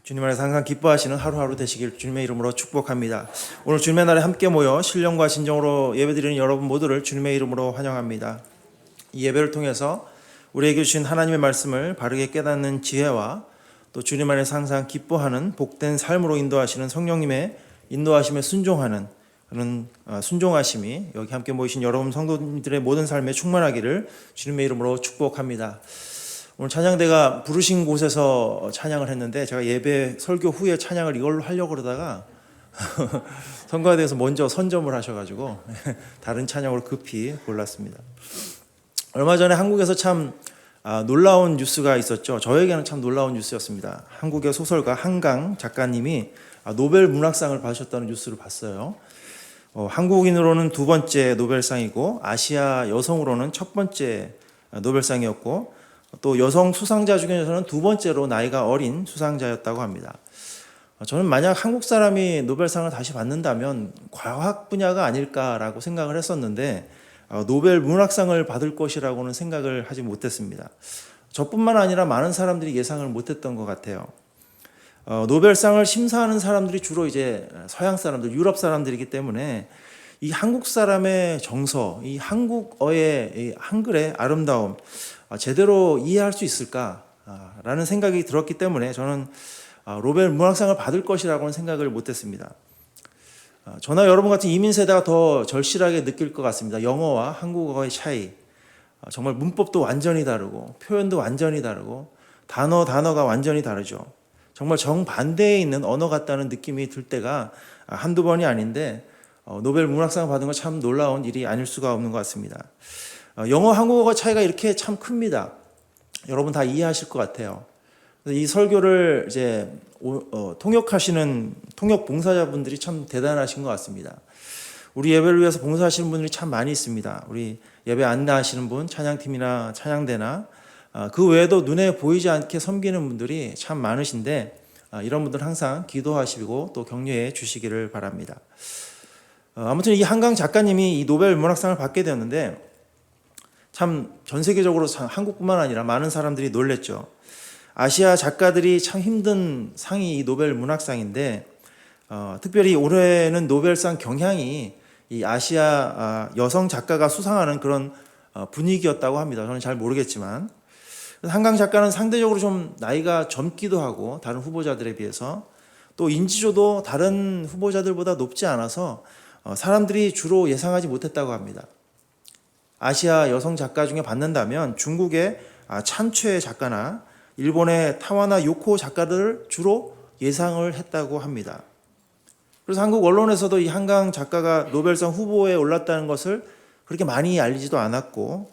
주님 안에서 항상 기뻐하시는 하루하루 되시길 주님의 이름으로 축복합니다. 오늘 주님의 날에 함께 모여 신령과 진정으로 예배드리는 여러분 모두를 주님의 이름으로 환영합니다. 이 예배를 통해서 우리에게 주신 하나님의 말씀을 바르게 깨닫는 지혜와 또 주님 안에서 항상 기뻐하는 복된 삶으로 인도하시는 성령님의 인도하심에 순종하는 그런 순종하심이 여기 함께 모이신 여러분 성도님들의 모든 삶에 충만하기를 주님의 이름으로 축복합니다. 오늘 찬양대가 부르신 곳에서 찬양을 했는데 제가 예배 설교 후에 찬양을 이걸로 하려고 그러다가 성가대에서 먼저 선점을 하셔가지고 다른 찬양으로 급히 골랐습니다. 얼마 전에 한국에서 참 놀라운 뉴스가 있었죠. 저에게는 참 놀라운 뉴스였습니다. 한국의 소설가 한강 작가님이 노벨 문학상을 받으셨다는 뉴스를 봤어요. 한국인으로는 두 번째 노벨상이고 아시아 여성으로는 첫 번째 노벨상이었고 또 여성 수상자 중에서는 두 번째로 나이가 어린 수상자였다고 합니다. 저는 만약 한국 사람이 노벨상을 다시 받는다면 과학 분야가 아닐까라고 생각을 했었는데 노벨 문학상을 받을 것이라고는 생각을 하지 못했습니다. 저뿐만 아니라 많은 사람들이 예상을 못했던 것 같아요. 노벨상을 심사하는 사람들이 주로 이제 서양 사람들, 유럽 사람들이기 때문에 이 한국 사람의 정서, 이 한국어의 이 한글의 아름다움 제대로 이해할 수 있을까라는 생각이 들었기 때문에 저는 노벨 문학상을 받을 것이라고는 생각을 못했습니다. 저나 여러분 같은 이민 세대가 더 절실하게 느낄 것 같습니다. 영어와 한국어의 차이, 정말 문법도 완전히 다르고 표현도 완전히 다르고 단어가 완전히 다르죠. 정말 정반대에 있는 언어 같다는 느낌이 들 때가 한두 번이 아닌데 노벨 문학상을 받은 건 참 놀라운 일이 아닐 수가 없는 것 같습니다. 영어, 한국어 차이가 이렇게 참 큽니다. 여러분 다 이해하실 것 같아요. 이 설교를 이제 통역하시는 통역 봉사자분들이 참 대단하신 것 같습니다. 우리 예배를 위해서 봉사하시는 분들이 참 많이 있습니다. 우리 예배 안내하시는 분, 찬양팀이나 찬양대나 그 외에도 눈에 보이지 않게 섬기는 분들이 참 많으신데 이런 분들 항상 기도하시고 또 격려해 주시기를 바랍니다. 아무튼 이 한강 작가님이 이 노벨 문학상을 받게 되었는데 참 전 세계적으로 한국뿐만 아니라 많은 사람들이 놀랬죠. 아시아 작가들이 참 힘든 상이 이 노벨 문학상인데 특별히 올해는 노벨상 경향이 이 아시아 여성 작가가 수상하는 그런 분위기였다고 합니다. 저는 잘 모르겠지만 한강 작가는 상대적으로 좀 나이가 젊기도 하고 다른 후보자들에 비해서 또 인지도도 다른 후보자들보다 높지 않아서 사람들이 주로 예상하지 못했다고 합니다. 아시아 여성 작가 중에 받는다면 중국의 찬최 작가나 일본의 타와나 요코 작가들을 주로 예상을 했다고 합니다. 그래서 한국 언론에서도 이 한강 작가가 노벨상 후보에 올랐다는 것을 그렇게 많이 알리지도 않았고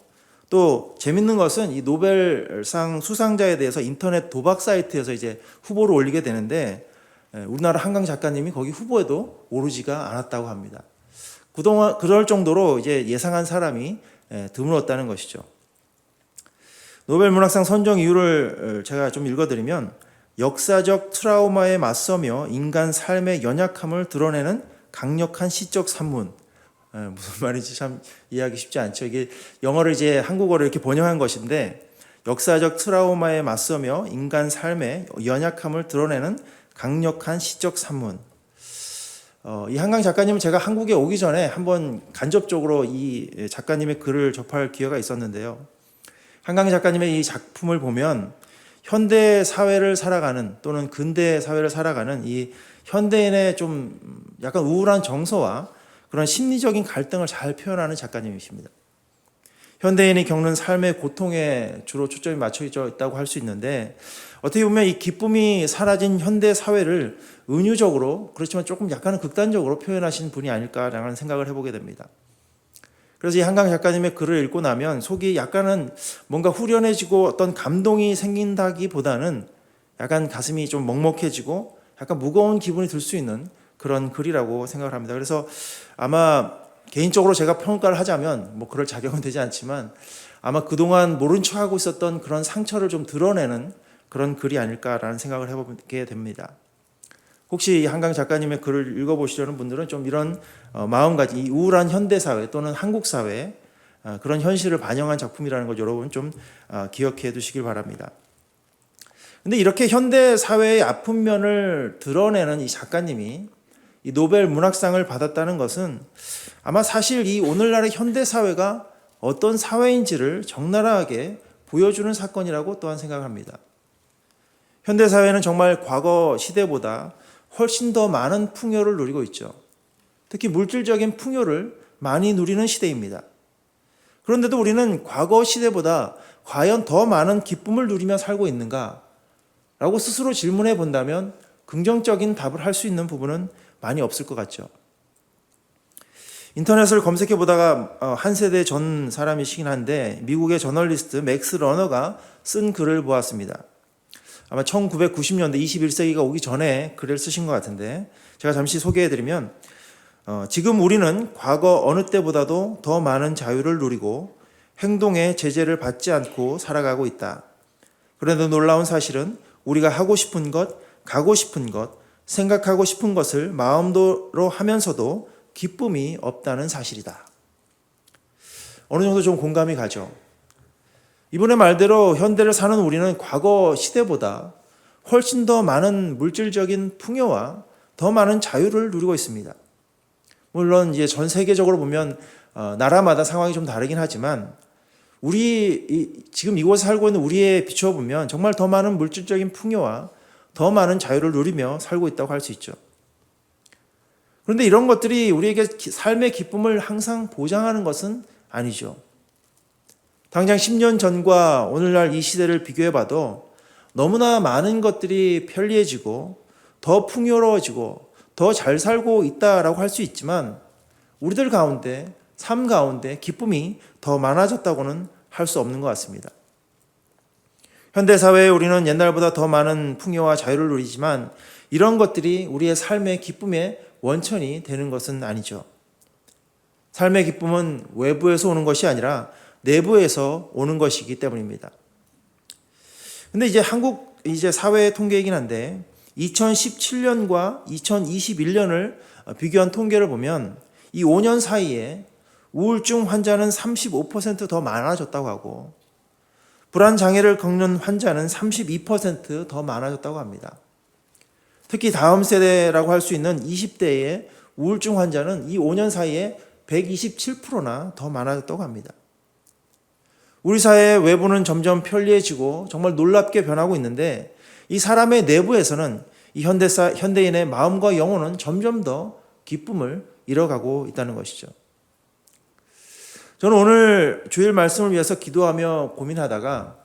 또 재밌는 것은 이 노벨상 수상자에 대해서 인터넷 도박 사이트에서 이제 후보를 올리게 되는데 우리나라 한강 작가님이 거기 후보에도 오르지가 않았다고 합니다. 그동안 그럴 정도로 이제 예상한 사람이 드물었다는 것이죠. 노벨 문학상 선정 이유를 제가 좀 읽어드리면 역사적 트라우마에 맞서며 인간 삶의 연약함을 드러내는 강력한 시적 산문. 무슨 말인지 참 이해하기 쉽지 않죠. 이게 영어를 이제 한국어로 이렇게 번역한 것인데 역사적 트라우마에 맞서며 인간 삶의 연약함을 드러내는 강력한 시적 산문. 이 한강 작가님은 제가 한국에 오기 전에 한번 간접적으로 이 작가님의 글을 접할 기회가 있었는데요. 한강 작가님의 이 작품을 보면 현대 사회를 살아가는 또는 근대 사회를 살아가는 이 현대인의 좀 약간 우울한 정서와 그런 심리적인 갈등을 잘 표현하는 작가님이십니다. 현대인이 겪는 삶의 고통에 주로 초점이 맞춰져 있다고 할 수 있는데 어떻게 보면 이 기쁨이 사라진 현대 사회를 은유적으로 그렇지만 조금 약간은 극단적으로 표현하신 분이 아닐까라는 생각을 해보게 됩니다. 그래서 이 한강 작가님의 글을 읽고 나면 속이 약간은 뭔가 후련해지고 어떤 감동이 생긴다기보다는 약간 가슴이 좀 먹먹해지고 약간 무거운 기분이 들 수 있는 그런 글이라고 생각을 합니다. 그래서 아마 개인적으로 제가 평가를 하자면 뭐 그럴 자격은 되지 않지만 아마 그동안 모른 척하고 있었던 그런 상처를 좀 드러내는 그런 글이 아닐까라는 생각을 해보게 됩니다. 혹시 이 한강 작가님의 글을 읽어보시려는 분들은 좀 이런 마음가짐, 이 우울한 현대사회 또는 한국사회 그런 현실을 반영한 작품이라는 걸 여러분 좀 기억해 두시길 바랍니다. 근데 이렇게 현대 사회의 아픈 면을 드러내는 이 작가님이 이 노벨 문학상을 받았다는 것은 아마 사실 이 오늘날의 현대 사회가 어떤 사회인지를 적나라하게 보여주는 사건이라고 또한 생각합니다. 현대 사회는 정말 과거 시대보다 훨씬 더 많은 풍요를 누리고 있죠. 특히 물질적인 풍요를 많이 누리는 시대입니다. 그런데도 우리는 과거 시대보다 과연 더 많은 기쁨을 누리며 살고 있는가? 라고 스스로 질문해 본다면 긍정적인 답을 할 수 있는 부분은 많이 없을 것 같죠. 인터넷을 검색해 보다가 한 세대 전 사람이시긴 한데 미국의 저널리스트 맥스 러너가 쓴 글을 보았습니다. 아마 1990년대 21세기가 오기 전에 글을 쓰신 것 같은데 제가 잠시 소개해 드리면 지금 우리는 과거 어느 때보다도 더 많은 자유를 누리고 행동의 제재를 받지 않고 살아가고 있다. 그런데 놀라운 사실은 우리가 하고 싶은 것, 가고 싶은 것, 생각하고 싶은 것을 마음대로 하면서도 기쁨이 없다는 사실이다. 어느 정도 좀 공감이 가죠. 이분의 말대로 현대를 사는 우리는 과거 시대보다 훨씬 더 많은 물질적인 풍요와 더 많은 자유를 누리고 있습니다. 물론 이제 전 세계적으로 보면 나라마다 상황이 좀 다르긴 하지만 지금 이곳에 살고 있는 우리에 비춰보면 정말 더 많은 물질적인 풍요와 더 많은 자유를 누리며 살고 있다고 할 수 있죠. 그런데 이런 것들이 우리에게 삶의 기쁨을 항상 보장하는 것은 아니죠. 당장 10년 전과 오늘날 이 시대를 비교해봐도 너무나 많은 것들이 편리해지고 더 풍요로워지고 더 잘 살고 있다라고 할 수 있지만 우리들 가운데, 삶 가운데 기쁨이 더 많아졌다고는 할 수 없는 것 같습니다. 현대사회에 우리는 옛날보다 더 많은 풍요와 자유를 누리지만 이런 것들이 우리의 삶의 기쁨의 원천이 되는 것은 아니죠. 삶의 기쁨은 외부에서 오는 것이 아니라 내부에서 오는 것이기 때문입니다. 근데 이제 한국 사회 통계이긴 한데 2017년과 2021년을 비교한 통계를 보면 이 5년 사이에 우울증 환자는 35% 더 많아졌다고 하고 불안 장애를 겪는 환자는 32% 더 많아졌다고 합니다. 특히 다음 세대라고 할 수 있는 20대의 우울증 환자는 이 5년 사이에 127%나 더 많아졌다고 합니다. 우리 사회의 외부는 점점 편리해지고 정말 놀랍게 변하고 있는데 이 사람의 내부에서는 이 현대인의 마음과 영혼은 점점 더 기쁨을 잃어가고 있다는 것이죠. 저는 오늘 주일 말씀을 위해서 기도하며 고민하다가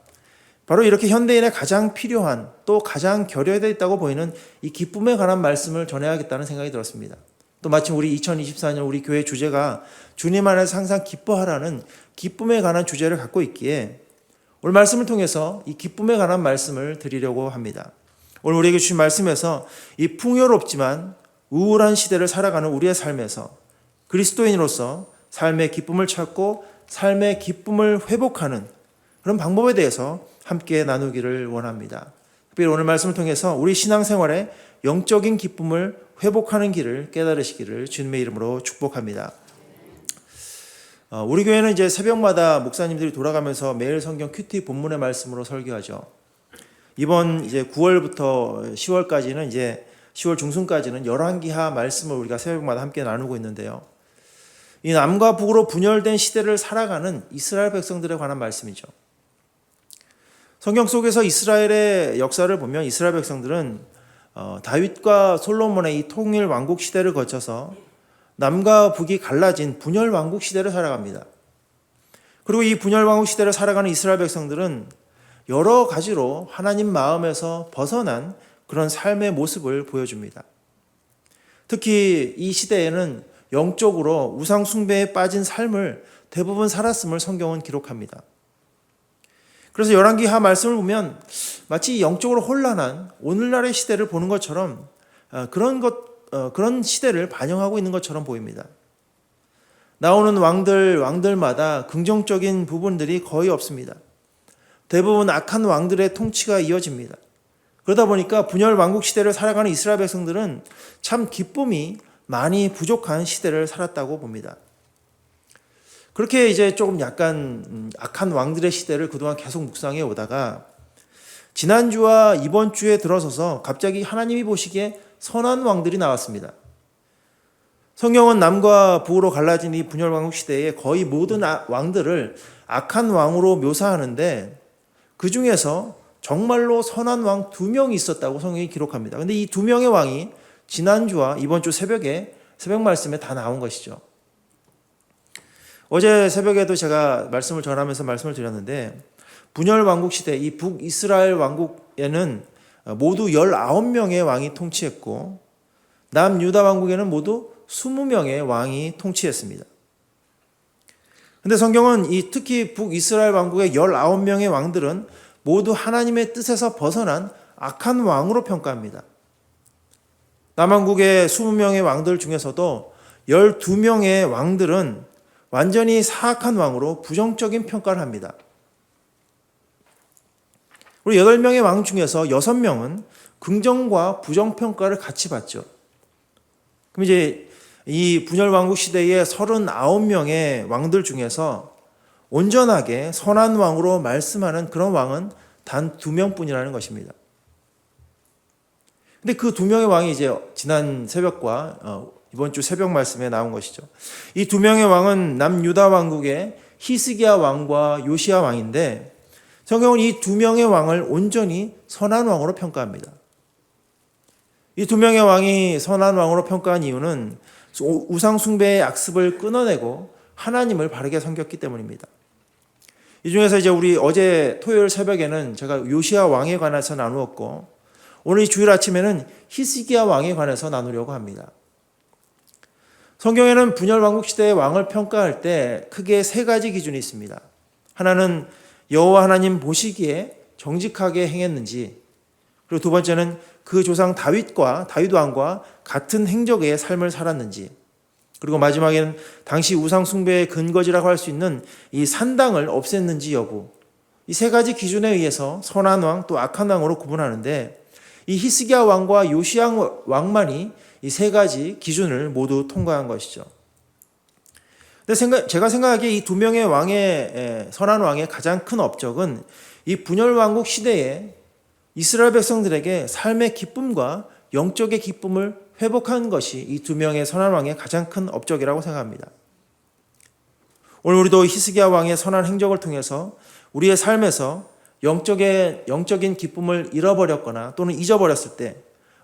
바로 이렇게 현대인의 가장 필요한 또 가장 결여되어 있다고 보이는 이 기쁨에 관한 말씀을 전해야겠다는 생각이 들었습니다. 또 마침 우리 2024년 우리 교회 주제가 주님 안에서 항상 기뻐하라는 기쁨에 관한 주제를 갖고 있기에 오늘 말씀을 통해서 이 기쁨에 관한 말씀을 드리려고 합니다. 오늘 우리에게 주신 말씀에서 이 풍요롭지만 우울한 시대를 살아가는 우리의 삶에서 그리스도인으로서 삶의 기쁨을 찾고 삶의 기쁨을 회복하는 그런 방법에 대해서 함께 나누기를 원합니다. 특별히 오늘 말씀을 통해서 우리 신앙생활에 영적인 기쁨을 회복하는 길을 깨달으시기를 주님의 이름으로 축복합니다. 우리 교회는 이제 새벽마다 목사님들이 돌아가면서 매일 성경 큐티 본문의 말씀으로 설교하죠. 이번 이제 9월부터 10월까지는 이제 10월 중순까지는 열왕기하 말씀을 우리가 새벽마다 함께 나누고 있는데요. 이 남과 북으로 분열된 시대를 살아가는 이스라엘 백성들에 관한 말씀이죠. 성경 속에서 이스라엘의 역사를 보면 이스라엘 백성들은 다윗과 솔로몬의 이 통일 왕국 시대를 거쳐서 남과 북이 갈라진 분열 왕국 시대를 살아갑니다. 그리고 이 분열 왕국 시대를 살아가는 이스라엘 백성들은 여러 가지로 하나님 마음에서 벗어난 그런 삶의 모습을 보여줍니다. 특히 이 시대에는 영적으로 우상 숭배에 빠진 삶을 대부분 살았음을 성경은 기록합니다. 그래서 열왕기하 말씀을 보면 마치 영적으로 혼란한 오늘날의 시대를 보는 것처럼 그런 시대를 반영하고 있는 것처럼 보입니다. 나오는 왕들마다 긍정적인 부분들이 거의 없습니다. 대부분 악한 왕들의 통치가 이어집니다. 그러다 보니까 분열 왕국 시대를 살아가는 이스라엘 백성들은 참 기쁨이 많이 부족한 시대를 살았다고 봅니다. 그렇게 이제 조금 약간 악한 왕들의 시대를 그동안 계속 묵상해 오다가 지난주와 이번 주에 들어서서 갑자기 하나님이 보시기에 선한 왕들이 나왔습니다. 성경은 남과 북으로 갈라진 이 분열왕국 시대에 거의 모든 왕들을 악한 왕으로 묘사하는데 그 중에서 정말로 선한 왕 2명이 있었다고 성경이 기록합니다. 그런데 이 2명의 왕이 지난주와 이번 주 새벽에 새벽 말씀에 다 나온 것이죠. 어제 새벽에도 제가 말씀을 전하면서 말씀을 드렸는데 분열 왕국 시대 이 북이스라엘 왕국에는 모두 19명의 왕이 통치했고 남유다 왕국에는 모두 20명의 왕이 통치했습니다. 그런데 성경은 특히 북이스라엘 왕국의 19명의 왕들은 모두 하나님의 뜻에서 벗어난 악한 왕으로 평가합니다. 남왕국의 20명의 왕들 중에서도 12명의 왕들은 완전히 사악한 왕으로 부정적인 평가를 합니다. 그리고 8명의 왕 중에서 6명은 긍정과 부정평가를 같이 받죠. 그럼 이제 이 분열왕국 시대의 39명의 왕들 중에서 온전하게 선한 왕으로 말씀하는 그런 왕은 단 2명뿐이라는 것입니다. 근데 그 2명의 왕이 이제 지난 새벽과 이번 주 새벽 말씀에 나온 것이죠. 이 2명의 왕은 남유다 왕국의 히스기야 왕과 요시야 왕인데 성경은 이 2명의 왕을 온전히 선한 왕으로 평가합니다. 이 2명의 왕이 선한 왕으로 평가한 이유는 우상 숭배의 악습을 끊어내고 하나님을 바르게 섬겼기 때문입니다. 이 중에서 이제 우리 어제 토요일 새벽에는 제가 요시야 왕에 관해서 나누었고 오늘 이 주일 아침에는 히스기야 왕에 관해서 나누려고 합니다. 성경에는 분열 왕국 시대의 왕을 평가할 때 크게 3가지 기준이 있습니다. 하나는 여호와 하나님 보시기에 정직하게 행했는지, 그리고 2번째는 그 조상 다윗 왕과 같은 행적의 삶을 살았는지, 그리고 마지막에는 당시 우상 숭배의 근거지라고 할 수 있는 이 산당을 없앴는지 여부. 이 3가지 기준에 의해서 선한 왕 또 악한 왕으로 구분하는데 이 히스기야 왕과 요시야 왕만이 이 3가지 기준을 모두 통과한 것이죠. 근데 제가 생각하기에 이 2명의 왕의 선한 왕의 가장 큰 업적은 이 분열 왕국 시대에 이스라엘 백성들에게 삶의 기쁨과 영적의 기쁨을 회복한 것이 이 2명의 선한 왕의 가장 큰 업적이라고 생각합니다. 오늘 우리도 히스기야 왕의 선한 행적을 통해서 우리의 삶에서 영적인 기쁨을 잃어버렸거나 또는 잊어버렸을 때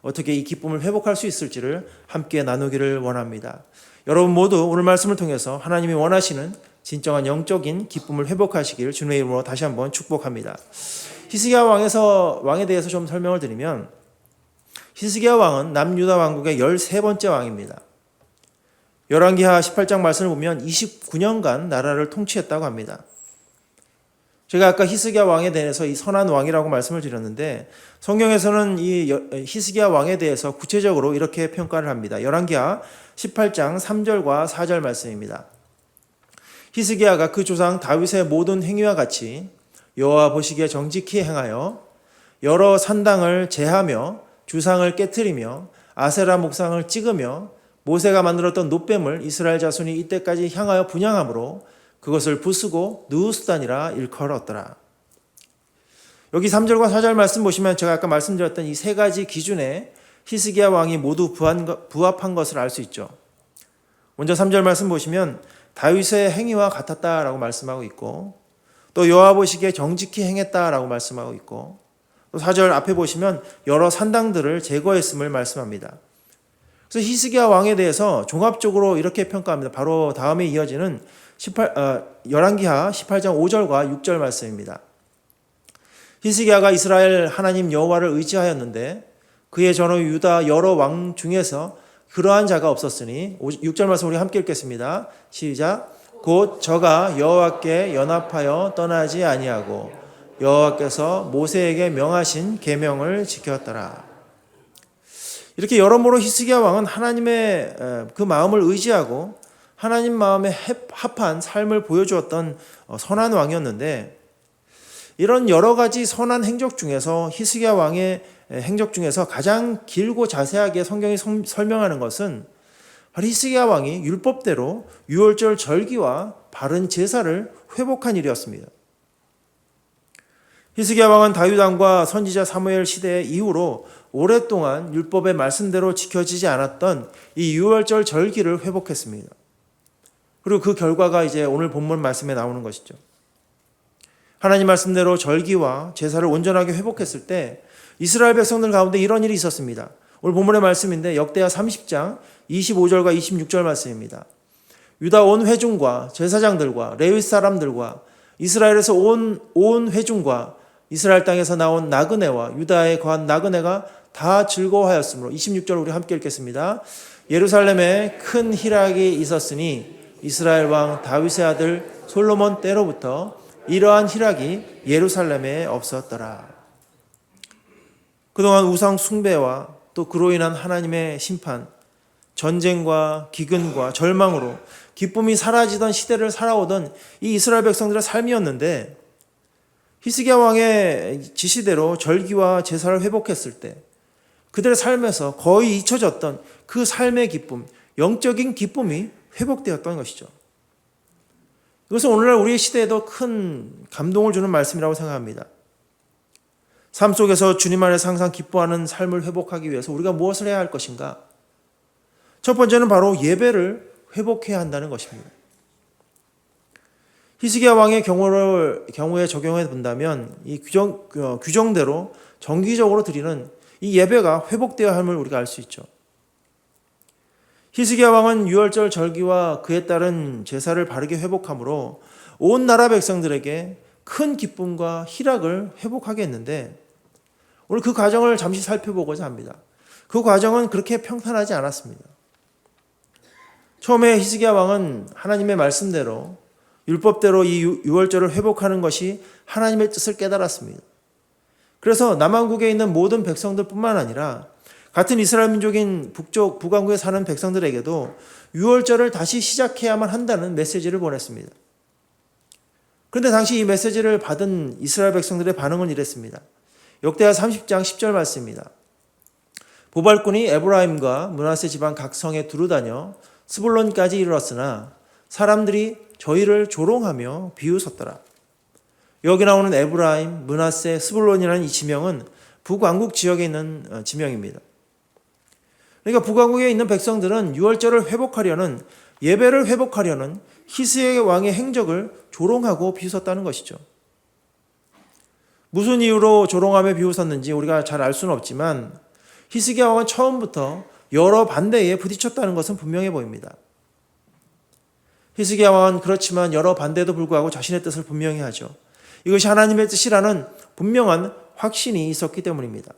어떻게 이 기쁨을 회복할 수 있을지를 함께 나누기를 원합니다. 여러분 모두 오늘 말씀을 통해서 하나님이 원하시는 진정한 영적인 기쁨을 회복하시길 주님의 이름으로 다시 한번 축복합니다. 히스기야 왕에 대해서 좀 설명을 드리면 히스기야 왕은 남유다 왕국의 13번째 왕입니다. 열왕기하 18장 말씀을 보면 29년간 나라를 통치했다고 합니다. 제가 아까 히스기야 왕에 대해서 이 선한 왕이라고 말씀을 드렸는데 성경에서는 이 히스기야 왕에 대해서 구체적으로 이렇게 평가를 합니다. 열왕기하 18장 3절과 4절 말씀입니다. 히스기야가 그 조상 다윗의 모든 행위와 같이 여호와 보시기에 정직히 행하여 여러 산당을 제하며 주상을 깨트리며 아세라 목상을 찍으며 모세가 만들었던 놋뱀을 이스라엘 자손이 이때까지 향하여 분향함으로 그것을 부수고 느우스단이라 일컬었더라. 여기 3절과 4절 말씀 보시면 제가 아까 말씀드렸던 이 3가지 기준에 히스기야 왕이 모두 부합한 것을 알 수 있죠. 먼저 3절 말씀 보시면 다윗의 행위와 같았다라고 말씀하고 있고 또 여호와 보시기에 정직히 행했다라고 말씀하고 있고 또 4절 앞에 보시면 여러 산당들을 제거했음을 말씀합니다. 그래서 히스기야 왕에 대해서 종합적으로 이렇게 평가합니다. 바로 다음에 이어지는 열왕기하 18장 5절과 6절 말씀입니다. 히스기야가 이스라엘 하나님 여호와를 의지하였는데 그의 전후 유다 여러 왕 중에서 그러한 자가 없었으니 6절 말씀 우리 함께 읽겠습니다. 시작. 곧 저가 여호와께 연합하여 떠나지 아니하고 여호와께서 모세에게 명하신 계명을 지켰더라. 이렇게 여러모로 히스기야 왕은 하나님의 그 마음을 의지하고 하나님 마음에 합한 삶을 보여주었던 선한 왕이었는데 이런 여러 가지 선한 행적 중에서 히스기야 왕의 행적 중에서 가장 길고 자세하게 성경이 설명하는 것은 바로 히스기야 왕이 율법대로 유월절 절기와 바른 제사를 회복한 일이었습니다. 히스기야 왕은 다윗 왕과 선지자 사무엘 시대 이후로 오랫동안 율법의 말씀대로 지켜지지 않았던 이 유월절 절기를 회복했습니다. 그리고 그 결과가 이제 오늘 본문 말씀에 나오는 것이죠. 하나님 말씀대로 절기와 제사를 온전하게 회복했을 때 이스라엘 백성들 가운데 이런 일이 있었습니다. 오늘 본문의 말씀인데 역대하 30장 25절과 26절 말씀입니다. 유다 온 회중과 제사장들과 레위 사람들과 이스라엘에서 온 회중과 이스라엘 땅에서 나온 나그네와 유다에 거한 나그네가 다 즐거워하였으므로 26절 우리 함께 읽겠습니다. 예루살렘에 큰 희락이 있었으니 이스라엘 왕 다윗의 아들 솔로몬 때로부터 이러한 희락이 예루살렘에 없었더라. 그동안 우상 숭배와 또 그로 인한 하나님의 심판, 전쟁과 기근과 절망으로 기쁨이 사라지던 시대를 살아오던 이 이스라엘 백성들의 삶이었는데 히스기야 왕의 지시대로 절기와 제사를 회복했을 때 그들의 삶에서 거의 잊혀졌던 그 삶의 기쁨, 영적인 기쁨이 회복되었던 것이죠. 이것은 오늘날 우리의 시대에도 큰 감동을 주는 말씀이라고 생각합니다. 삶 속에서 주님 안에서 항상 기뻐하는 삶을 회복하기 위해서 우리가 무엇을 해야 할 것인가? 첫 번째는 바로 예배를 회복해야 한다는 것입니다. 히스기야 왕의 경우에 적용해 본다면 이 규정대로 정기적으로 드리는 이 예배가 회복되어야 함을 우리가 알 수 있죠. 히스기야 왕은 유월절 절기와 그에 따른 제사를 바르게 회복함으로 온 나라 백성들에게 큰 기쁨과 희락을 회복하게 했는데 오늘 그 과정을 잠시 살펴보고자 합니다. 그 과정은 그렇게 평탄하지 않았습니다. 처음에 히스기야 왕은 하나님의 말씀대로 율법대로 이 유월절을 회복하는 것이 하나님의 뜻을 깨달았습니다. 그래서 남왕국에 있는 모든 백성들뿐만 아니라 같은 이스라엘 민족인 북왕국에 사는 백성들에게도 유월절을 다시 시작해야만 한다는 메시지를 보냈습니다. 그런데 당시 이 메시지를 받은 이스라엘 백성들의 반응은 이랬습니다. 역대하 30장 10절 말씀입니다. 보발꾼이 에브라임과 므낫세 지방 각 성에 두루다녀 스불론까지 이르렀으나 사람들이 저희를 조롱하며 비웃었더라. 여기 나오는 에브라임, 므낫세, 스불론이라는 이 지명은 북왕국 지역에 있는 지명입니다. 그러니까 북왕국에 있는 백성들은 유월절을 회복하려는 예배를 회복하려는 히스기야 왕의 행적을 조롱하고 비웃었다는 것이죠. 무슨 이유로 조롱하며 비웃었는지 우리가 잘 알 수는 없지만 히스기야 왕은 처음부터 여러 반대에 부딪혔다는 것은 분명해 보입니다. 히스기야 왕은 그렇지만 여러 반대에도 불구하고 자신의 뜻을 분명히 하죠. 이것이 하나님의 뜻이라는 분명한 확신이 있었기 때문입니다.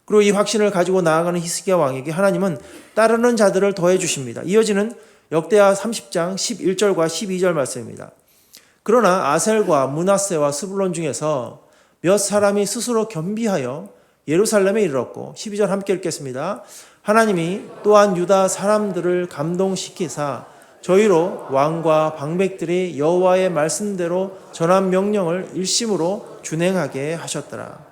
그리고 이 확신을 가지고 나아가는 히스기야 왕에게 하나님은 따르는 자들을 더해 주십니다. 이어지는 역대하 30장 11절과 12절 말씀입니다. 그러나 아셀과 므낫세와 스불론 중에서 몇 사람이 스스로 겸비하여 예루살렘에 이르렀고 12절 함께 읽겠습니다. 하나님이 또한 유다 사람들을 감동시키사 저희로 왕과 방백들이 여호와의 말씀대로 전한 명령을 일심으로 준행하게 하셨더라.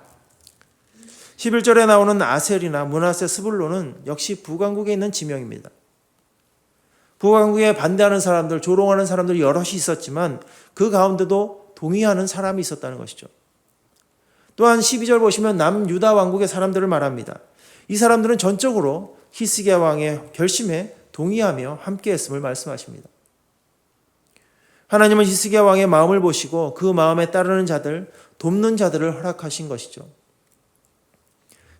11절에 나오는 아셀이나 므낫세, 스불론은 역시 북왕국에 있는 지명입니다. 북왕국에 반대하는 사람들, 조롱하는 사람들이 여럿이 있었지만 그 가운데도 동의하는 사람이 있었다는 것이죠. 또한 12절 보시면 남유다 왕국의 사람들을 말합니다. 이 사람들은 전적으로 히스기야 왕의 결심에 동의하며 함께했음을 말씀하십니다. 하나님은 히스기야 왕의 마음을 보시고 그 마음에 따르는 자들, 돕는 자들을 허락하신 것이죠.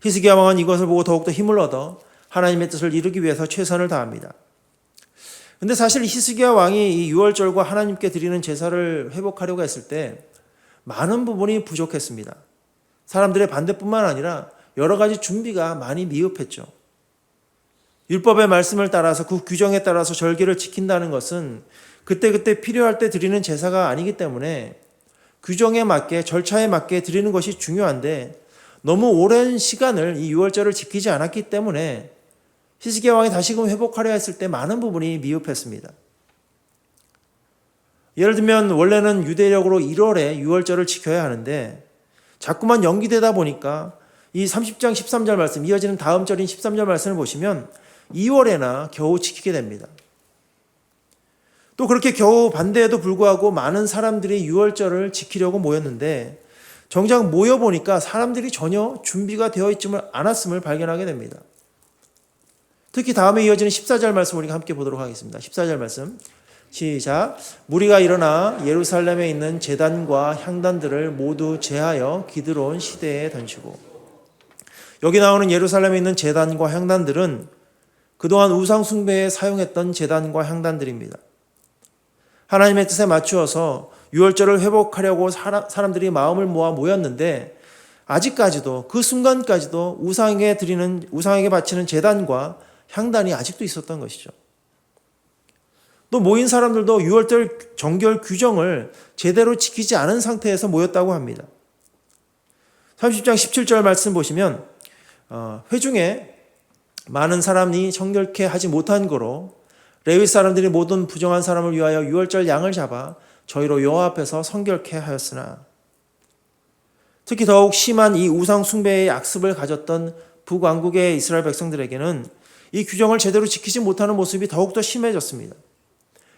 히스기야 왕은 이것을 보고 더욱더 힘을 얻어 하나님의 뜻을 이루기 위해서 최선을 다합니다. 그런데 사실 히스기야 왕이 이 유월절과 하나님께 드리는 제사를 회복하려고 했을 때 많은 부분이 부족했습니다. 사람들의 반대뿐만 아니라 여러 가지 준비가 많이 미흡했죠. 율법의 말씀을 따라서 그 규정에 따라서 절기를 지킨다는 것은 그때그때 필요할 때 드리는 제사가 아니기 때문에 규정에 맞게 절차에 맞게 드리는 것이 중요한데 너무 오랜 시간을 이 유월절을 지키지 않았기 때문에 히스기야 왕이 다시금 회복하려 했을 때 많은 부분이 미흡했습니다. 예를 들면 원래는 유대력으로 1월에 유월절을 지켜야 하는데 자꾸만 연기되다 보니까 이 30장 13절 말씀 이어지는 다음 절인 13절 말씀을 보시면 2월에나 겨우 지키게 됩니다. 또 그렇게 겨우 반대에도 불구하고 많은 사람들이 유월절을 지키려고 모였는데 정작 모여보니까 사람들이 전혀 준비가 되어 있지 않았음을 발견하게 됩니다. 특히 다음에 이어지는 14절 말씀 우리가 함께 보도록 하겠습니다. 14절 말씀 시작. 무리가 일어나 예루살렘에 있는 제단과 향단들을 모두 제하여 기드론 시대에 던지고. 여기 나오는 예루살렘에 있는 제단과 향단들은 그동안 우상 숭배에 사용했던 제단과 향단들입니다. 하나님의 뜻에 맞추어서 유월절을 회복하려고 사람들이 마음을 모아 모였는데 아직까지도 그 순간까지도 우상에게 바치는 제단과 향단이 아직도 있었던 것이죠. 또 모인 사람들도 유월절 정결 규정을 제대로 지키지 않은 상태에서 모였다고 합니다. 30장 17절 말씀 보시면 회중에 많은 사람이 정결케 하지 못한 거로 레위 사람들이 모든 부정한 사람을 위하여 유월절 양을 잡아 저희로 여호와 앞에서 성결케 하였으나. 특히 더욱 심한 이 우상 숭배의 악습을 가졌던 북왕국의 이스라엘 백성들에게는 이 규정을 제대로 지키지 못하는 모습이 더욱더 심해졌습니다.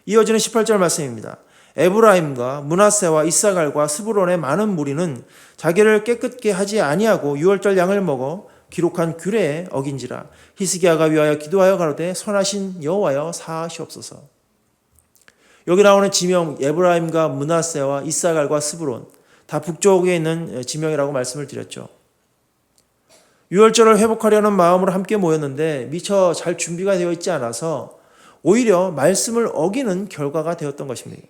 이어지는 18절 말씀입니다. 에브라임과 므낫세와 이사갈과 스불론의 많은 무리는 자기를 깨끗게 하지 아니하고 유월절 양을 먹어 기록한 규례에 어긴지라. 히스기야가 위하여 기도하여 가로되 선하신 여호와여 사하시옵소서. 여기 나오는 지명 에브라임과 므낫세와 이사갈과 스불론 다 북쪽에 있는 지명이라고 말씀을 드렸죠. 유월절을 회복하려는 마음으로 함께 모였는데 미처 잘 준비가 되어 있지 않아서 오히려 말씀을 어기는 결과가 되었던 것입니다.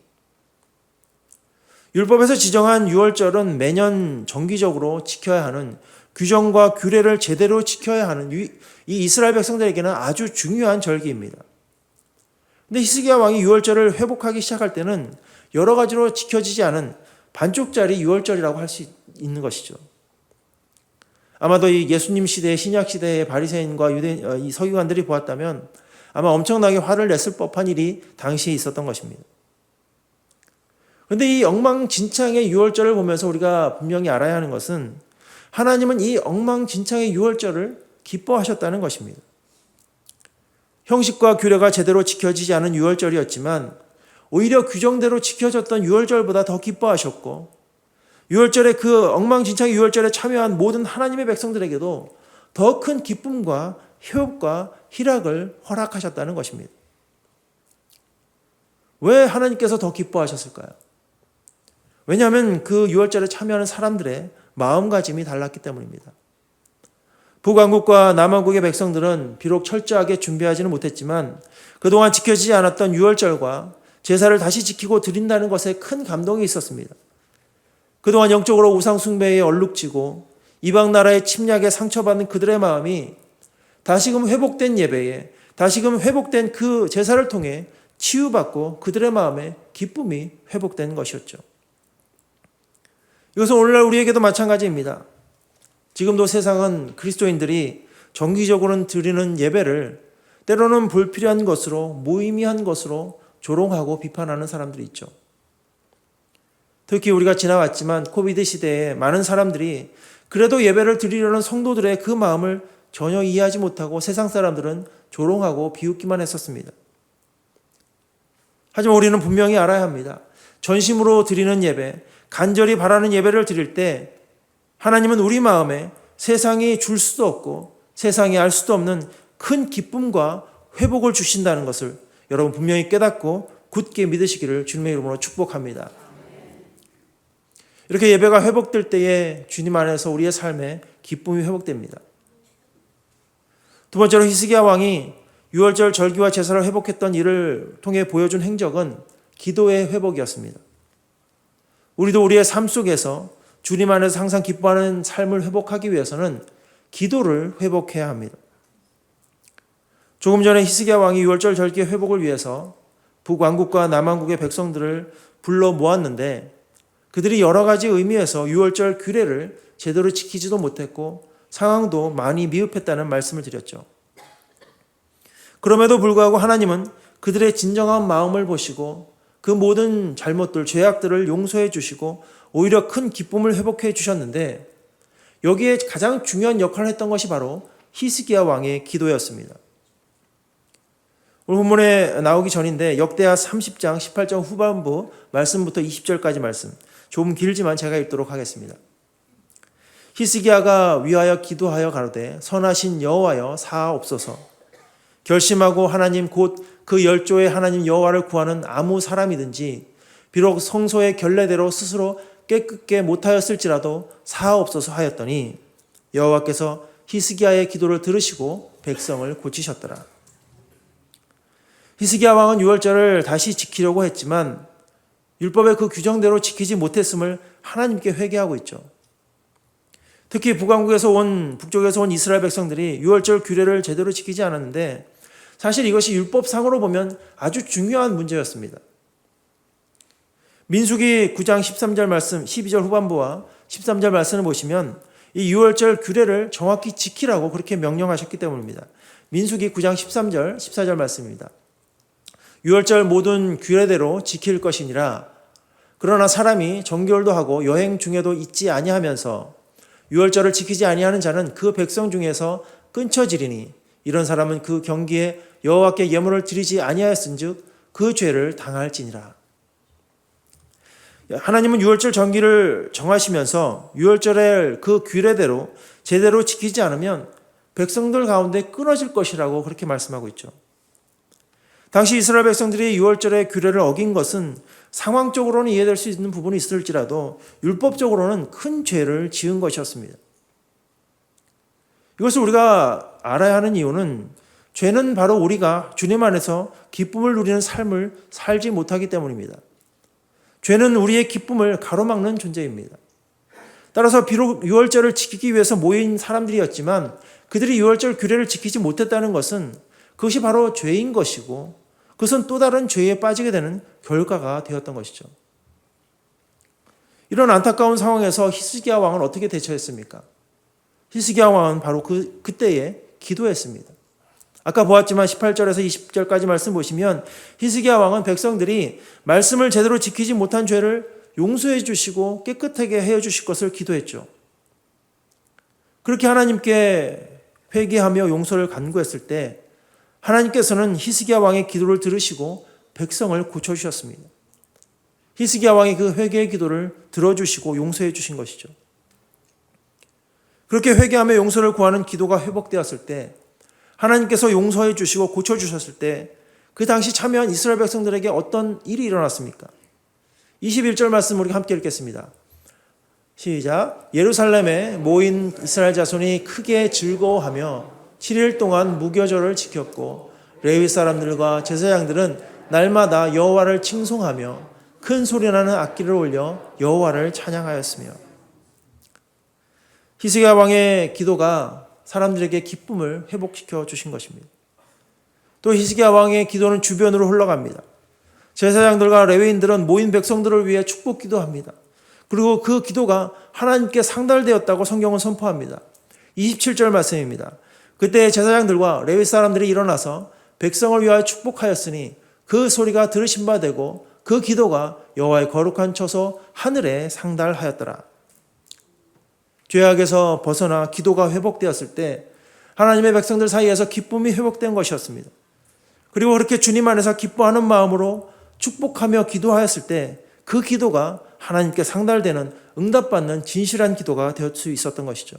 율법에서 지정한 유월절은 매년 정기적으로 지켜야 하는 규정과 규례를 제대로 지켜야 하는 이 이스라엘 백성들에게는 아주 중요한 절기입니다. 근데 히스기야 왕이 유월절을 회복하기 시작할 때는 여러 가지로 지켜지지 않은 반쪽짜리 유월절이라고 할 수 있는 것이죠. 아마도 이 예수님 시대의 신약 시대의 바리새인과 이 서기관들이 보았다면 아마 엄청나게 화를 냈을 법한 일이 당시에 있었던 것입니다. 그런데 이 엉망진창의 유월절을 보면서 우리가 분명히 알아야 하는 것은 하나님은 이 엉망진창의 유월절을 기뻐하셨다는 것입니다. 형식과 규례가 제대로 지켜지지 않은 유월절이었지만 오히려 규정대로 지켜졌던 유월절보다 더 기뻐하셨고 유월절의 그 엉망진창의 유월절에 참여한 모든 하나님의 백성들에게도 더 큰 기쁨과 회복과 희락을 허락하셨다는 것입니다. 왜 하나님께서 더 기뻐하셨을까요? 왜냐하면 그 유월절에 참여하는 사람들의 마음가짐이 달랐기 때문입니다. 북왕국과 남왕국의 백성들은 비록 철저하게 준비하지는 못했지만 그동안 지켜지지 않았던 유월절과 제사를 다시 지키고 드린다는 것에 큰 감동이 있었습니다. 그동안 영적으로 우상 숭배에 얼룩지고 이방 나라의 침략에 상처받는 그들의 마음이 다시금 회복된 예배에 다시금 회복된 그 제사를 통해 치유받고 그들의 마음에 기쁨이 회복된 것이었죠. 이것은 오늘날 우리에게도 마찬가지입니다. 지금도 세상은 그리스도인들이 정기적으로는 드리는 예배를 때로는 불필요한 것으로 무의미한 것으로 조롱하고 비판하는 사람들이 있죠. 특히 우리가 지나왔지만 코비드 시대에 많은 사람들이 그래도 예배를 드리려는 성도들의 그 마음을 전혀 이해하지 못하고 세상 사람들은 조롱하고 비웃기만 했었습니다. 하지만 우리는 분명히 알아야 합니다. 전심으로 드리는 예배, 간절히 바라는 예배를 드릴 때 하나님은 우리 마음에 세상이 줄 수도 없고 세상이 알 수도 없는 큰 기쁨과 회복을 주신다는 것을 여러분 분명히 깨닫고 굳게 믿으시기를 주님의 이름으로 축복합니다. 이렇게 예배가 회복될 때에 주님 안에서 우리의 삶에 기쁨이 회복됩니다. 두 번째로 히스기야 왕이 유월절 절기와 제사를 회복했던 일을 통해 보여준 행적은 기도의 회복이었습니다. 우리도 우리의 삶 속에서 주님 안에서 항상 기뻐하는 삶을 회복하기 위해서는 기도를 회복해야 합니다. 조금 전에 히스기야 왕이 유월절 절기의 회복을 위해서 북왕국과 남왕국의 백성들을 불러 모았는데 그들이 여러 가지 의미에서 유월절 규례를 제대로 지키지도 못했고 상황도 많이 미흡했다는 말씀을 드렸죠. 그럼에도 불구하고 하나님은 그들의 진정한 마음을 보시고 그 모든 잘못들, 죄악들을 용서해 주시고 오히려 큰 기쁨을 회복해 주셨는데 여기에 가장 중요한 역할을 했던 것이 바로 히스기야 왕의 기도였습니다. 오늘 본문에 나오기 전인데 역대하 30장 18절 후반부 말씀부터 20절까지 말씀, 조금 길지만 제가 읽도록 하겠습니다. 히스기야가 위하여 기도하여 가로되 선하신 여호와여 사하옵소서. 결심하고 하나님 곧 그 열조의 하나님 여호와를 구하는 아무 사람이든지 비록 성소의 결례대로 스스로 깨끗게 못하였을지라도 사하옵소서 하였더니 여호와께서 히스기야의 기도를 들으시고 백성을 고치셨더라. 히스기야 왕은 유월절을 다시 지키려고 했지만 율법의 그 규정대로 지키지 못했음을 하나님께 회개하고 있죠. 특히 북왕국에서 북쪽에서 온 이스라엘 백성들이 유월절 규례를 제대로 지키지 않았는데 사실 이것이 율법상으로 보면 아주 중요한 문제였습니다. 민수기 9장 13절 말씀, 12절 후반부와 13절 말씀을 보시면 이 유월절 규례를 정확히 지키라고 그렇게 명령하셨기 때문입니다. 민수기 9장 13절, 14절 말씀입니다. 유월절 모든 규례대로 지킬 것이니라. 그러나 사람이 정결도 하고 여행 중에도 잊지 아니하면서 유월절을 지키지 아니하는 자는 그 백성 중에서 끊쳐지리니 이런 사람은 그 경기에 여호와께 예물을 드리지 아니하였은즉 그 죄를 당할지니라. 하나님은 유월절 정기를 정하시면서 유월절의 그 규례대로 제대로 지키지 않으면 백성들 가운데 끊어질 것이라고 그렇게 말씀하고 있죠. 당시 이스라엘 백성들이 유월절의 규례를 어긴 것은 상황적으로는 이해될 수 있는 부분이 있을지라도 율법적으로는 큰 죄를 지은 것이었습니다. 이것을 우리가 알아야 하는 이유는 죄는 바로 우리가 주님 안에서 기쁨을 누리는 삶을 살지 못하기 때문입니다. 죄는 우리의 기쁨을 가로막는 존재입니다. 따라서 비록 유월절을 지키기 위해서 모인 사람들이었지만 그들이 유월절 규례를 지키지 못했다는 것은 그것이 바로 죄인 것이고 그것은 또 다른 죄에 빠지게 되는 결과가 되었던 것이죠. 이런 안타까운 상황에서 히스기야 왕은 어떻게 대처했습니까? 히스기야 왕은 바로 그때에 기도했습니다. 아까 보았지만 18절에서 20절까지 말씀 보시면 히스기야 왕은 백성들이 말씀을 제대로 지키지 못한 죄를 용서해 주시고 깨끗하게 해 주실 것을 기도했죠. 그렇게 하나님께 회개하며 용서를 간구했을 때 하나님께서는 히스기야 왕의 기도를 들으시고 백성을 고쳐주셨습니다. 히스기야 왕이 그 회개의 기도를 들어주시고 용서해 주신 것이죠. 그렇게 회개하며 용서를 구하는 기도가 회복되었을 때 하나님께서 용서해 주시고 고쳐주셨을 때 그 당시 참여한 이스라엘 백성들에게 어떤 일이 일어났습니까? 21절 말씀 우리 함께 읽겠습니다. 시작. 예루살렘에 모인 이스라엘 자손이 크게 즐거워하며 7일 동안 무교절을 지켰고 레위 사람들과 제사장들은 날마다 여호와를 칭송하며 큰 소리나는 악기를 올려 여호와를 찬양하였으며. 히스기야 왕의 기도가 사람들에게 기쁨을 회복시켜 주신 것입니다. 또 히스기야 왕의 기도는 주변으로 흘러갑니다. 제사장들과 레위인들은 모인 백성들을 위해 축복 기도합니다. 그리고 그 기도가 하나님께 상달되었다고 성경은 선포합니다. 27절 말씀입니다. 그때 제사장들과 레위 사람들이 일어나서 백성을 위하여 축복하였으니 그 소리가 들으신 바 되고 그 기도가 여호와의 거룩한 처소 하늘에 상달하였더라. 죄악에서 벗어나 기도가 회복되었을 때 하나님의 백성들 사이에서 기쁨이 회복된 것이었습니다. 그리고 그렇게 주님 안에서 기뻐하는 마음으로 축복하며 기도하였을 때 그 기도가 하나님께 상달되는 응답받는 진실한 기도가 될 수 있었던 것이죠.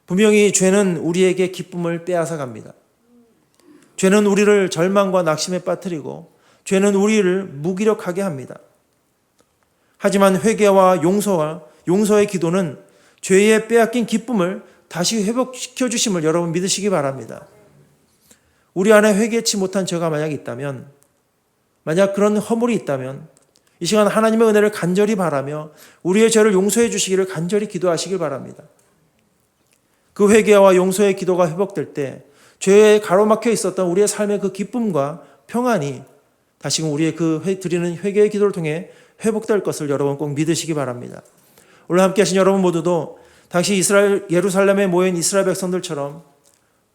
분명히 죄는 우리에게 기쁨을 빼앗아 갑니다. 죄는 우리를 절망과 낙심에 빠뜨리고 죄는 우리를 무기력하게 합니다. 하지만 회개와 용서의 기도는 죄에 빼앗긴 기쁨을 다시 회복시켜 주심을 여러분 믿으시기 바랍니다. 우리 안에 회개치 못한 죄가 만약 있다면, 만약 그런 허물이 있다면 이 시간 하나님의 은혜를 간절히 바라며 우리의 죄를 용서해 주시기를 간절히 기도하시길 바랍니다. 그 회개와 용서의 기도가 회복될 때 죄에 가로막혀 있었던 우리의 삶의 그 기쁨과 평안이 다시금 우리의 드리는 회개의 기도를 통해 회복될 것을 여러분 꼭 믿으시기 바랍니다. 오늘 함께 하신 여러분 모두도 당시 예루살렘에 모인 이스라엘 백성들처럼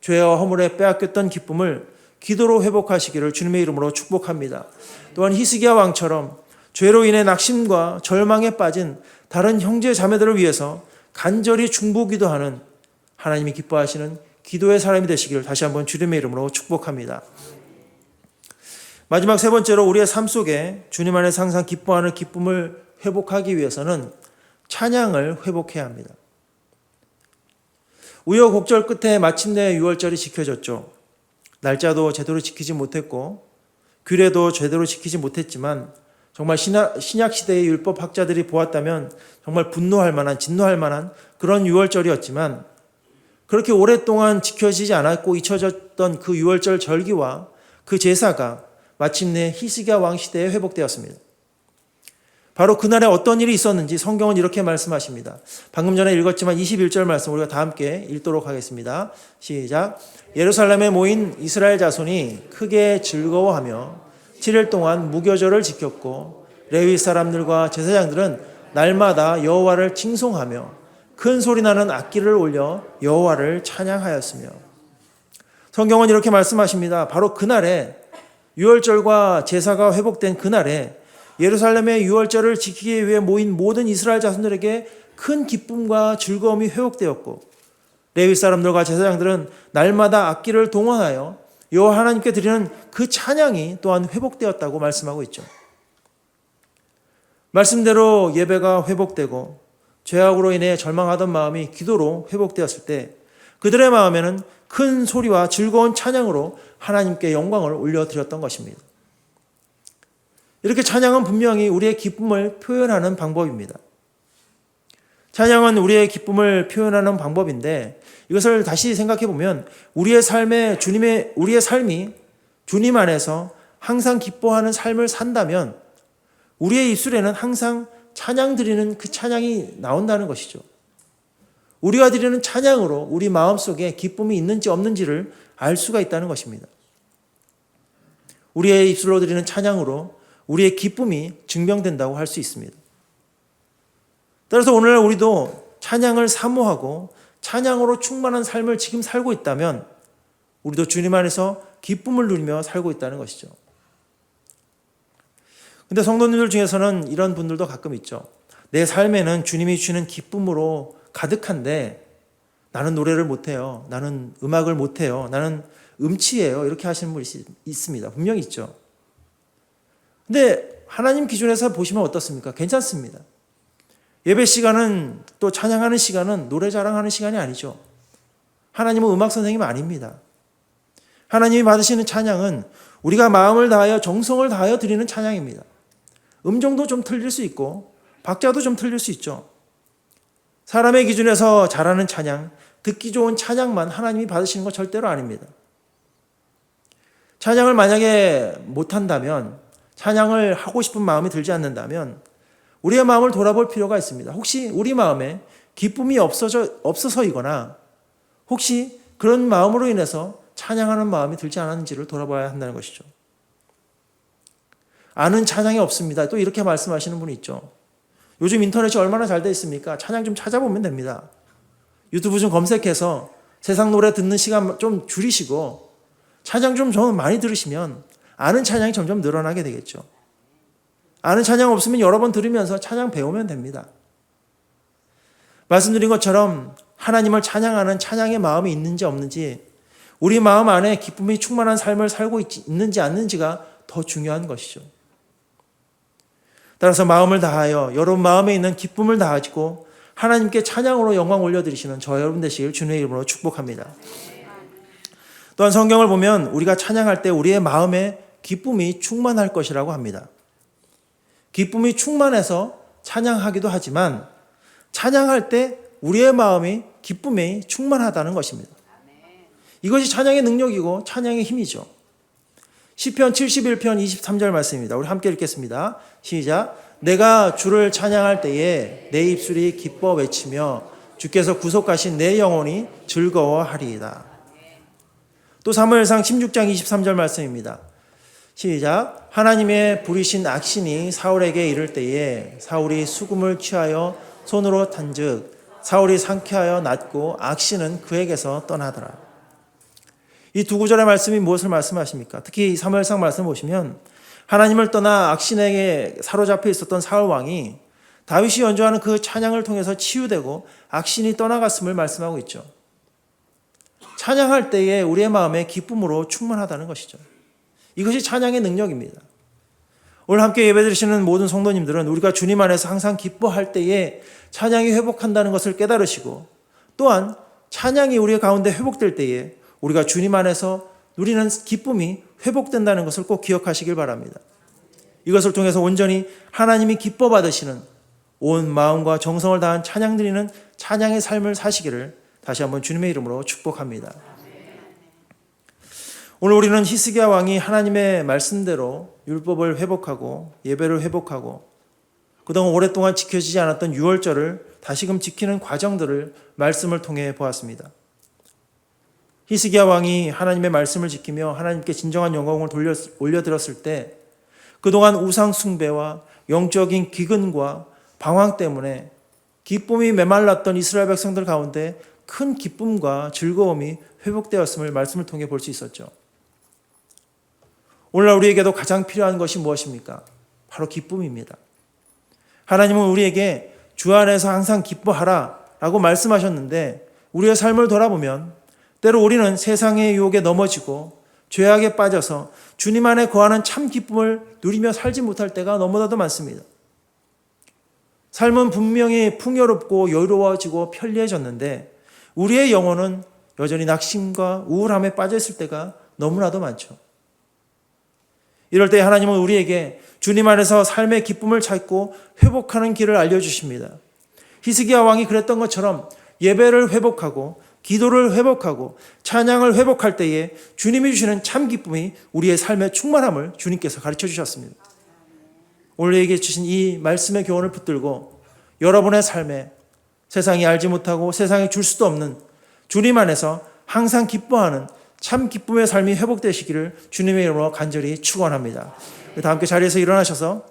죄와 허물에 빼앗겼던 기쁨을 기도로 회복하시기를 주님의 이름으로 축복합니다. 또한 히스기야 왕처럼 죄로 인해 낙심과 절망에 빠진 다른 형제 자매들을 위해서 간절히 중보기도하는 하나님이 기뻐하시는 기도의 사람이 되시기를 다시 한번 주님의 이름으로 축복합니다. 마지막 세 번째로 우리의 삶 속에 주님 안에서 항상 기뻐하는 기쁨을 회복하기 위해서는 찬양을 회복해야 합니다. 우여곡절 끝에 마침내 유월절이 지켜졌죠. 날짜도 제대로 지키지 못했고 규례도 제대로 지키지 못했지만 정말 신약시대의 율법학자들이 보았다면 정말 분노할 만한, 진노할 만한 그런 유월절이었지만 그렇게 오랫동안 지켜지지 않았고 잊혀졌던 그 유월절 절기와 그 제사가 마침내 히스기야 왕 시대에 회복되었습니다. 바로 그날에 어떤 일이 있었는지 성경은 이렇게 말씀하십니다. 방금 전에 읽었지만 21절 말씀 우리가 다 함께 읽도록 하겠습니다. 시작. 예루살렘에 모인 이스라엘 자손이 크게 즐거워하며 7일 동안 무교절을 지켰고 레위 사람들과 제사장들은 날마다 여호와를 칭송하며 큰 소리 나는 악기를 올려 여호와를 찬양하였으며. 성경은 이렇게 말씀하십니다. 바로 그날에 유월절과 제사가 회복된 그날에 예루살렘의 유월절을 지키기 위해 모인 모든 이스라엘 자손들에게 큰 기쁨과 즐거움이 회복되었고 레위 사람들과 제사장들은 날마다 악기를 동원하여 여호와 하나님께 드리는 그 찬양이 또한 회복되었다고 말씀하고 있죠. 말씀대로 예배가 회복되고 죄악으로 인해 절망하던 마음이 기도로 회복되었을 때 그들의 마음에는 큰 소리와 즐거운 찬양으로 하나님께 영광을 올려드렸던 것입니다. 이렇게 찬양은 분명히 우리의 기쁨을 표현하는 방법입니다. 찬양은 우리의 기쁨을 표현하는 방법인데 이것을 다시 생각해 보면 우리의 삶이 주님 안에서 항상 기뻐하는 삶을 산다면 우리의 입술에는 항상 찬양 드리는 그 찬양이 나온다는 것이죠. 우리가 드리는 찬양으로 우리 마음속에 기쁨이 있는지 없는지를 알 수가 있다는 것입니다. 우리의 입술로 드리는 찬양으로 우리의 기쁨이 증명된다고 할 수 있습니다. 따라서 오늘날 우리도 찬양을 사모하고 찬양으로 충만한 삶을 지금 살고 있다면 우리도 주님 안에서 기쁨을 누리며 살고 있다는 것이죠. 근데 성도님들 중에서는 이런 분들도 가끔 있죠. 내 삶에는 주님이 주시는 기쁨으로 가득한데 나는 노래를 못해요. 나는 음악을 못해요. 나는 음치예요. 이렇게 하시는 분이 있습니다. 분명히 있죠. 근데 하나님 기준에서 보시면 어떻습니까? 괜찮습니다. 예배 시간은 또 찬양하는 시간은 노래 자랑하는 시간이 아니죠. 하나님은 음악 선생님 아닙니다. 하나님이 받으시는 찬양은 우리가 마음을 다하여 정성을 다하여 드리는 찬양입니다. 음정도 좀 틀릴 수 있고 박자도 좀 틀릴 수 있죠. 사람의 기준에서 잘하는 찬양, 듣기 좋은 찬양만 하나님이 받으시는 것 절대로 아닙니다. 찬양을 만약에 못한다면, 찬양을 하고 싶은 마음이 들지 않는다면 우리의 마음을 돌아볼 필요가 있습니다. 혹시 우리 마음에 기쁨이 없어서이거나 혹시 그런 마음으로 인해서 찬양하는 마음이 들지 않았는지를 돌아봐야 한다는 것이죠. 아는 찬양이 없습니다. 또 이렇게 말씀하시는 분이 있죠. 요즘 인터넷이 얼마나 잘 돼 있습니까? 찬양 좀 찾아보면 됩니다. 유튜브 좀 검색해서 세상 노래 듣는 시간 좀 줄이시고 찬양 좀 많이 들으시면 아는 찬양이 점점 늘어나게 되겠죠. 아는 찬양 없으면 여러 번 들으면서 찬양 배우면 됩니다. 말씀드린 것처럼 하나님을 찬양하는 찬양의 마음이 있는지 없는지, 우리 마음 안에 기쁨이 충만한 삶을 살고 있는지 않는지가 더 중요한 것이죠. 따라서 마음을 다하여 여러분 마음에 있는 기쁨을 다하시고 하나님께 찬양으로 영광 올려드리시는 저 여러분 되시길 주님의 이름으로 축복합니다. 또한 성경을 보면 우리가 찬양할 때 우리의 마음에 기쁨이 충만할 것이라고 합니다. 기쁨이 충만해서 찬양하기도 하지만 찬양할 때 우리의 마음이 기쁨이 충만하다는 것입니다. 이것이 찬양의 능력이고 찬양의 힘이죠. 시편 71편 23절 말씀입니다. 우리 함께 읽겠습니다. 시작. 내가 주를 찬양할 때에 내 입술이 기뻐 외치며 주께서 구속하신 내 영혼이 즐거워하리이다. 또 사무엘상 16장 23절 말씀입니다. 시작. 하나님의 부리신 악신이 사울에게 이를 때에 사울이 수금을 취하여 손으로 탄즉 사울이 상쾌하여 낫고 악신은 그에게서 떠나더라. 이 두 구절의 말씀이 무엇을 말씀하십니까? 특히 사무엘상 말씀 보시면 하나님을 떠나 악신에게 사로잡혀 있었던 사울 왕이 다윗이 연주하는 그 찬양을 통해서 치유되고 악신이 떠나갔음을 말씀하고 있죠. 찬양할 때에 우리의 마음에 기쁨으로 충만하다는 것이죠. 이것이 찬양의 능력입니다. 오늘 함께 예배드리시는 모든 성도님들은 우리가 주님 안에서 항상 기뻐할 때에 찬양이 회복한다는 것을 깨달으시고, 또한 찬양이 우리 가운데 회복될 때에 우리가 주님 안에서 누리는 기쁨이 회복된다는 것을 꼭 기억하시길 바랍니다. 이것을 통해서 온전히 하나님이 기뻐 받으시는 온 마음과 정성을 다한 찬양 드리는 찬양의 삶을 사시기를 다시 한번 주님의 이름으로 축복합니다. 오늘 우리는 히스기야 왕이 하나님의 말씀대로 율법을 회복하고 예배를 회복하고 그동안 오랫동안 지켜지지 않았던 유월절을 다시금 지키는 과정들을 말씀을 통해 보았습니다. 히스기야 왕이 하나님의 말씀을 지키며 하나님께 진정한 영광을 올려드렸을 때 그동안 우상 숭배와 영적인 기근과 방황 때문에 기쁨이 메말랐던 이스라엘 백성들 가운데 큰 기쁨과 즐거움이 회복되었음을 말씀을 통해 볼 수 있었죠. 오늘날 우리에게도 가장 필요한 것이 무엇입니까? 바로 기쁨입니다. 하나님은 우리에게 주 안에서 항상 기뻐하라 라고 말씀하셨는데, 우리의 삶을 돌아보면 때로 우리는 세상의 유혹에 넘어지고 죄악에 빠져서 주님 안에 거하는 참 기쁨을 누리며 살지 못할 때가 너무나도 많습니다. 삶은 분명히 풍요롭고 여유로워지고 편리해졌는데 우리의 영혼은 여전히 낙심과 우울함에 빠져 있을 때가 너무나도 많죠. 이럴 때 하나님은 우리에게 주님 안에서 삶의 기쁨을 찾고 회복하는 길을 알려주십니다. 히스기야 왕이 그랬던 것처럼 예배를 회복하고 기도를 회복하고 찬양을 회복할 때에 주님이 주시는 참 기쁨이 우리의 삶의 충만함을 주님께서 가르쳐 주셨습니다. 오늘 얘기해 주신 이 말씀의 교훈을 붙들고 여러분의 삶에 세상이 알지 못하고 세상이 줄 수도 없는 주님 안에서 항상 기뻐하는 참 기쁨의 삶이 회복되시기를 주님의 이름으로 간절히 축원합니다. 다 함께 자리에서 일어나셔서